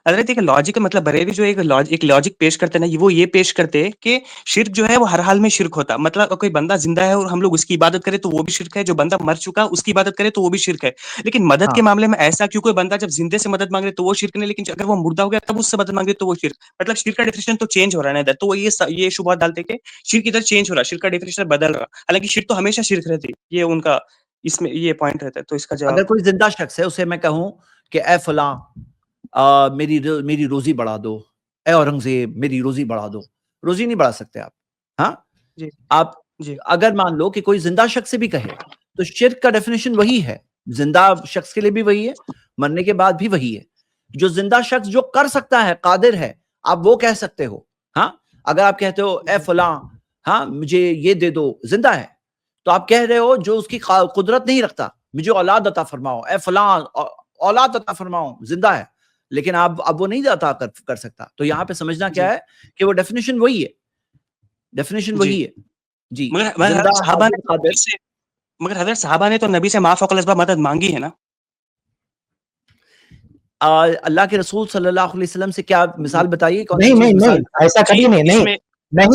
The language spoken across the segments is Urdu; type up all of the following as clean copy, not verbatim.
حضرت ایک لاجک مطلب بریلوی جو ایک لاجک پیش کرتے ہیں نا، وہ یہ پیش کرتے ہیں کہ شرک جو ہے وہ ہر حال میں شرک ہوتا، مطلب کوئی بندہ زندہ ہے اور ہم لوگ اس کی عبادت کریں تو وہ بھی شرک ہے، جو بندہ مر چکا اس کی عبادت کرے تو وہ بھی شرک ہے. لیکن مدد کے معاملے میں ایسا کیوں، کوئی بندہ جب زندے سے مدد مانگ رہے تو وہ شرک نہیں، لیکن اگر وہ مردہ ہو گیا تب اس سے مدد مانگ رہے تو وہ شرک. مطلب شرک کا ڈیفینیشن تو چینج ہو رہا ہے نا ادھر، تو وہ یہ شبہات ڈالتے کہ شرک ادھر چینج ہو رہا ہے، شرک کا ڈیفینیشن بدل رہا، حالانکہ شرک تو ہمیشہ شرک رہتی. یہ ان کا اس میں یہ پوائنٹ رہتا ہے. تو اس کا جواب اگر کوئی زندہ شخص ہے اسے میں کہوں کہ اے فلاں میری روزی بڑھا دو، اے اورنگزیب میری روزی بڑھا دو، روزی نہیں بڑھا سکتے آپ. ہاں جی آپ جی اگر مان لو کہ کوئی زندہ شخص سے بھی کہے تو شرک کا ڈیفینیشن وہی ہے، زندہ شخص کے لیے بھی وہی ہے، مرنے کے بعد بھی وہی ہے. جو زندہ شخص جو کر سکتا ہے، قادر ہے، آپ وہ کہہ سکتے ہو. ہاں اگر آپ کہتے ہو اے فلاں ہاں مجھے یہ دے دو، زندہ ہے، تو آپ کہہ رہے ہو جو اس کی قدرت نہیں رکھتا، مجھے اولاد عطا فرماؤ، اے فلاں اولاد عطا فرماؤ، زندہ ہے لیکن اب وہ نہیں عطا کر سکتا. تو یہاں پہ سمجھنا کیا ہے کہ وہ ڈیفینیشن وہی ہے، ڈیفینیشن وہی ہے. جی زندہ حاضر قادر. مگر حضرت صحابہ نے تو نبی سے ما فوق الاسباب مدد مانگی ہے نا. اللہ کے رسول صلی اللہ علیہ وسلم سے کیا مثال بتائیے، کون سی نہیں چیز نہیں مثال؟ نہیں ایسا کبھی نہیں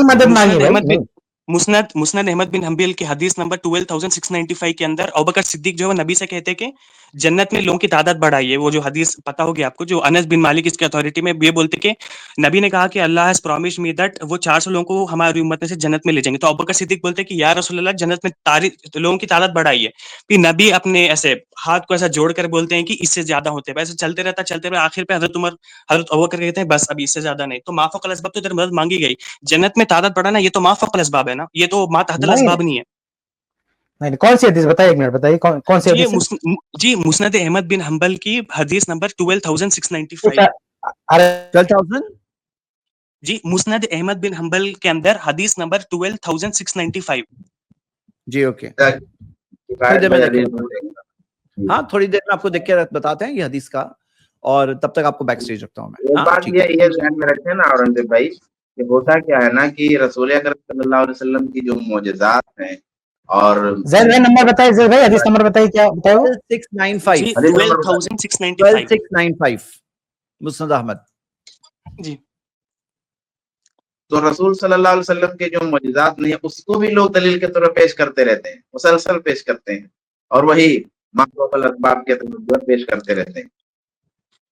مدد مانگی بھائی نہیں. مسند احمد بن حنبل کی حدیث نمبر 12695 کے اندر ابوبکر صدیق جو ہے نبی سے کہتے کہ جنت میں لوگوں کی تعداد بڑھائیے. وہ جو حدیث پتا ہوگی آپ کو، جو انس بن مالک اس کی اتھارٹی میں یہ بولتے کہ نبی نے کہا کہ اللہ ہیز پرومسڈ می دیٹ وہ 400 لوگوں کو ہماری امت میں سے جنت میں لے جائیں گے. تو ابوبکر صدیق بولتے کہ یا رسول اللہ جنت میں لوگوں کی تعداد بڑھائیے. پھر نبی اپنے ایسے ہاتھ کو ایسا جوڑ کر بولتے ہیں کہ اس سے زیادہ ہوتے ہیں. ویسے چلتے رہتا آخر پہ حضرت ابوبکر کہتے ہیں بس ابھی اس سے زیادہ نہیں. تو ما فوق الاسباب تو ادھر مدد مانگی گئی. جنت میں تعداد بڑھانا یہ تو ما فوق الاسباب ہے نا، یہ تو ما تحت الاسباب نہیں ہے. نہیں کون سی حدیث بتائیے، ایک منٹ بتائیے کون سی حدیث ہے؟ جی مسند احمد بن حنبل کی حدیث نمبر 12695. 12,000 جی مسند احمد بن حنبل کے اندر حدیث نمبر 12695. جی اوکے، ہاں تھوڑی دیر میں آپ کو دیکھ کے بتاتے ہیں یہ حدیث کا، اور تب تک آپ کو بیک سٹیج رکھتا ہوں میں. ایک بات یہ ذہن میں رکھیں نا اورنگزیب بھائی، کہ ہوتا کیا ہے نا کہ رسول اکرم صلی اللہ علیہ وسلم کی جو معجزات ہیں اور زید بھائی نمبر بتائیے، زید بھائی حدیث نمبر بتائیے، کیا بتائے وہ؟ 12,695 مسند احمد. جی تو رسول صلی اللہ علیہ وسلم کے جو معجزات نہیں ہیں اس کو بھی لوگ دلیل کے طور پر پیش کرتے رہتے ہیں، مسلسل پیش کرتے ہیں، اور وہی ما فوق الاسباب کے طور پر پیش کرتے رہتے ہیں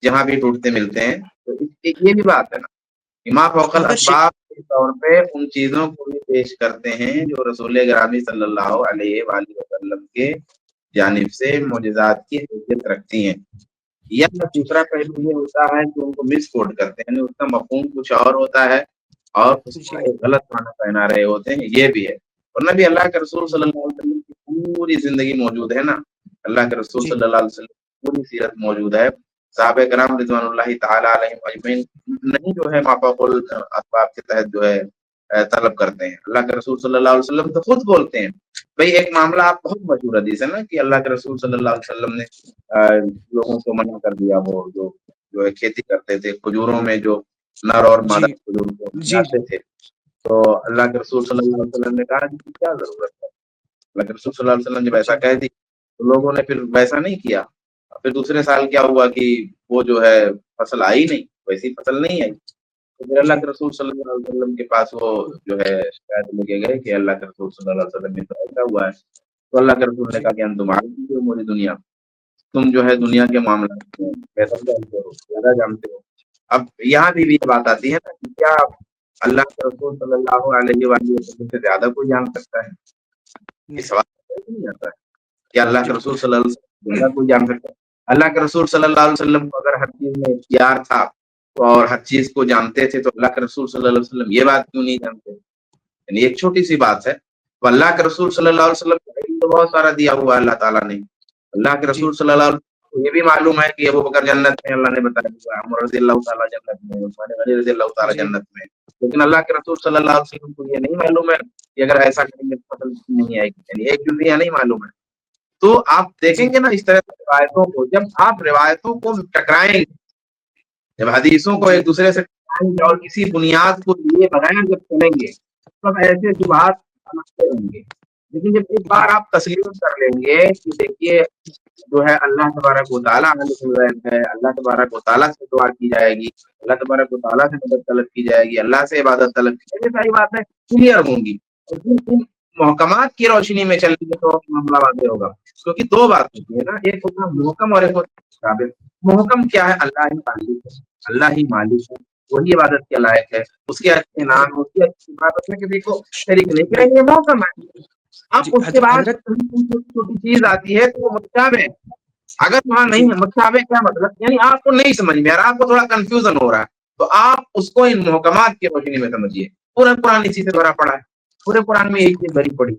جہاں بھی ٹوٹتے ملتے ہیں. تو یہ بھی بات ہے نا کہ ما فوق الاسباب کے طور پہ ان چیزوں کو بھی پیش کرتے ہیں جو رسول گرامی صلی اللہ علیہ وآلہ وسلم کے جانب سے معجزات کی حیثیت رکھتی ہیں. یا دوسرا پہلو یہ ہوتا ہے کہ ان کو مس کوٹ کرتے ہیں، اس کا مفہوم کچھ اور ہوتا ہے اور اس کا ایک غلط معنی پہنا رہے ہوتے ہیں. یہ بھی ہے. اور نبی اللہ کے رسول صلی اللہ علیہ وسلم کی پوری زندگی موجود ہے نا، اللہ کے رسول صلی اللہ علیہ وسلم کی پوری سیرت موجود ہے. صحابہ کرام رضوان اللہ تعالی علیہم اجمعین نہیں جو ہے ما فوق الاسباب کے تحت جو ہے طلب کرتے ہیں. اللہ کے رسول صلی اللہ علیہ وسلم تو خود بولتے ہیں. بھئی ایک معاملہ آپ بہت مشہور حدیث ہے نا کہ اللہ کے رسول صلی اللہ علیہ وسلم نے لوگوں کو منع کر دیا، وہ جو ہے کھیتی کرتے تھے کھجوروں میں، جو نر اور مادہ کھجور کو لاتے تھے. تو اللہ کے رسول صلی اللہ علیہ وسلم نے کہا کہ کیا ضرورت ہے. اللہ کے رسول صلی اللہ علیہ وسلم جب ایسا کہہ دی تو لوگوں نے پھر ویسا نہیں کیا. پھر دوسرے سال کیا ہوا کہ وہ جو ہے فصل آئی نہیں، ویسی فصل نہیں آئی. تو پھر اللہ کے رسول صلی اللہ علیہ وسلم کے پاس وہ جو ہے شکایت لے کے گئے کہ اللہ کے رسول صلی اللہ علیہ وسلم نے تو ایسا ہوا ہے. تو اللہ کے رسول نے کہا کہ تم عالم ہو موری دنیا، تم جو ہے دنیا کے معاملات میں بہتر جانتے ہو، زیادہ جانتے ہو. اب یہاں بھی یہ بات آتی ہے نا کہ کیا اللہ کے رسول صلی اللہ علیہ وسلم سے زیادہ کوئی جان سکتا ہے؟ یہ سوال نہیں آتا ہے کہ اللہ کے رسول صلی اللہ علیہ وسلم سے زیادہ کوئی جان سکتا ہے. اللہ کے رسول صلی اللہ علیہ وسلم کو اگر ہر چیز میں اختیار تھا اور ہر چیز کو جانتے تھے تو اللہ کے رسول صلی اللہ علیہ وسلم یہ بات کیوں نہیں جانتے؟ یعنی ایک چھوٹی سی بات ہے. تو اللہ کے رسول صلی اللہ علیہ وسلم کو علم تو بہت سارا دیا ہوا ہے اللہ تعالیٰ نے. اللہ کے رسول صلی اللہ علیہ وسلم کو یہ بھی معلوم ہے کہ ابو بکر جنت میں، اللہ نے بتایا عمر رضی اللہ تعالیٰ جنت میں، عثمان غنی رضی اللہ تعالیٰ جنت میں. لیکن اللہ کے رسول صلی اللہ علیہ وسلم کو یہ نہیں معلوم ہے کہ اگر ایسا کریں گے تو فصل نہیں آئے گی. یعنی ایک جزیہ نہیں معلوم ہے. تو آپ دیکھیں گے نا اس طرح کی روایتوں کو، جب آپ روایتوں کو ٹکرائیں گے، جب حدیثوں کو ایک دوسرے سے ٹکرائیں گے اور کسی بنیاد کو لیے بغیر جب چلیں گے تب ایسے شبہات سمجھتے رہیں گے. لیکن جب ایک بار آپ تسلیم کر لیں گے کہ دیکھیے جو ہے اللہ تبارک و تعالیٰ عالم الغیب ہے، اللہ تبارک و تعالیٰ سے دعا کی جائے گی، اللہ تبارک و تعالیٰ سے مدد طلب کی جائے گی، اللہ سے عبادت طلب کی جائے گی، ساری باتیں کلیئر ہوں گی. اور ان محکمات کی روشنی میں چلیں گے تو معاملہ واضح ہوگا. کیونکہ دو بات ہوتی ہے نا، ایک ہوتا ہے محکم اور ایک ہوتا ہے ثابت. محکم کیا ہے؟ اللہ ہی مالک ہے، اللہ ہی مالک ہے، وہی عبادت کے لائق ہے، اس کے اچھے نام، اس کی اچھی عبادت میں کسی کو شریک نہیں کریں گے، محکم ہے. اب جی اس کے بعد حضرت چھوٹی چیز آتی ہے تو وہ متشابہ ہے. اگر وہاں نہیں ہے متشابہ کیا مطلب؟ یعنی آپ کو نہیں سمجھ میں آ رہا، آپ کو تھوڑا کنفیوژن ہو رہا ہے، تو آپ اس کو ان محکمات کی روشنی میں سمجھیے. پورا قرآن اسی سے بھرا پڑا ہے، پورے قرآن میں یہی چیز بھری پڑی.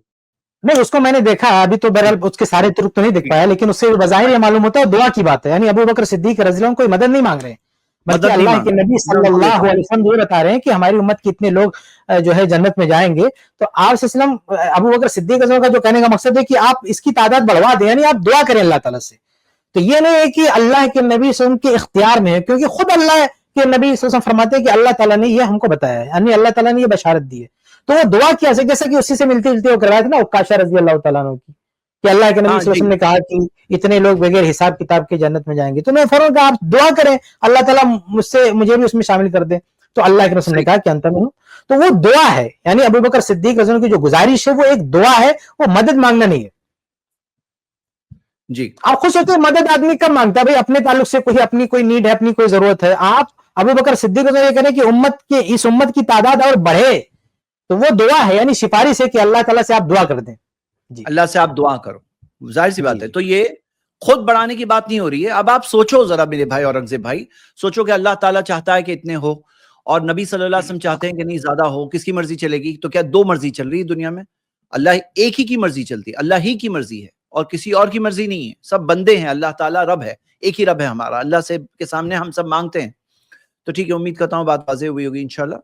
نہیں اس کو میں نے دیکھا ہے، ابھی تو بہرحال اس کے سارے طرق تو نہیں دیکھ پایا، لیکن اس سے بظاہر یہ معلوم ہوتا ہے دعا کی بات ہے. یعنی ابو بکر صدیق رضی اللہ عنہ کوئی مدد نہیں مانگ رہے ہیں، مدد بلکہ نہیں اللہ کے مانگ نبی صلی رہے. اللہ علیہ وسلم یہ بتا رہے ہیں کہ ہماری امت کے اتنے لوگ جو ہے جنت میں جائیں گے. تو آپ صلی اللہ علیہ وسلم ابو بکر صدیق رضی اللہ عنہ کا جو کہنے کا مقصد ہے کہ آپ اس کی تعداد بڑھوا دیں، یعنی آپ دعا کریں اللہ تعالیٰ سے. تو یہ نہیں ہے کہ اللہ کے نبی صلی اللہ علیہ وسلم کے اختیار میں ہے، کیونکہ خود اللہ کے نبی صلی اللہ علیہ وسلم فرماتے ہیں کہ اللہ تعالیٰ نے یہ ہم کو بتایا ہے، یعنی اللہ تعالیٰ نے یہ بشارت دی ہے. تو وہ دعا کیا سے جیسا کہ اسی سے ملتی جلتی وہ کروایت نا عکاشہ رضی اللہ تعالیٰ عنہ کی، کہ اللہ کے نبی صلی اللہ علیہ وسلم نے کہا کہ اتنے لوگ بغیر حساب کتاب کے جنت میں جائیں گے. تو میں فوراً کہا آپ دعا کریں اللہ تعالیٰ مجھے بھی اس میں شامل کر دیں. تو اللہ کے رسول نے کہا کہ انت منہم. تو وہ دعا ہے، یعنی ابو بکر صدیق رضی اللہ عنہ کی جو گزارش ہے وہ ایک دعا ہے، وہ مدد مانگنا نہیں ہے. جی آپ خود سوچتے ہیں مدد آدمی کب مانگتا ہے؟ بھائی اپنے تعلق سے کوئی اپنی کوئی نیڈ ہے، اپنی کوئی ضرورت ہے. آپ ابو بکر صدیق رضی اللہ عنہ یہ کریں کہ اس امت کی تعداد اور بڑھے، تو وہ دعا ہے، یعنی سفارش ہے کہ اللہ تعالیٰ سے آپ دعا کر دیں. جی اللہ سے آپ دعا کرو، ظاہر سی بات ہے. تو یہ خود بڑھانے کی بات نہیں ہو رہی ہے. اب آپ سوچو ذرا میرے بھائی اورنگزیب بھائی، سوچو کہ اللہ تعالیٰ چاہتا ہے کہ اتنے ہو اور نبی صلی اللہ علیہ وسلم چاہتے ہیں کہ نہیں زیادہ ہو. کس کی مرضی چلے گی؟ تو کیا دو مرضی چل رہی ہے دنیا میں؟ اللہ ایک ہی کی مرضی چلتی ہے، اللہ ہی کی مرضی ہے اور کسی اور کی مرضی نہیں ہے. سب بندے ہیں، اللہ تعالیٰ رب ہے، ایک ہی رب ہے ہمارا. اللہ سے کے سامنے ہم سب مانگتے ہیں. تو ٹھیک ہے، امید کرتا ہوں بات واضح ہوئی ہوگی انشاءاللہ.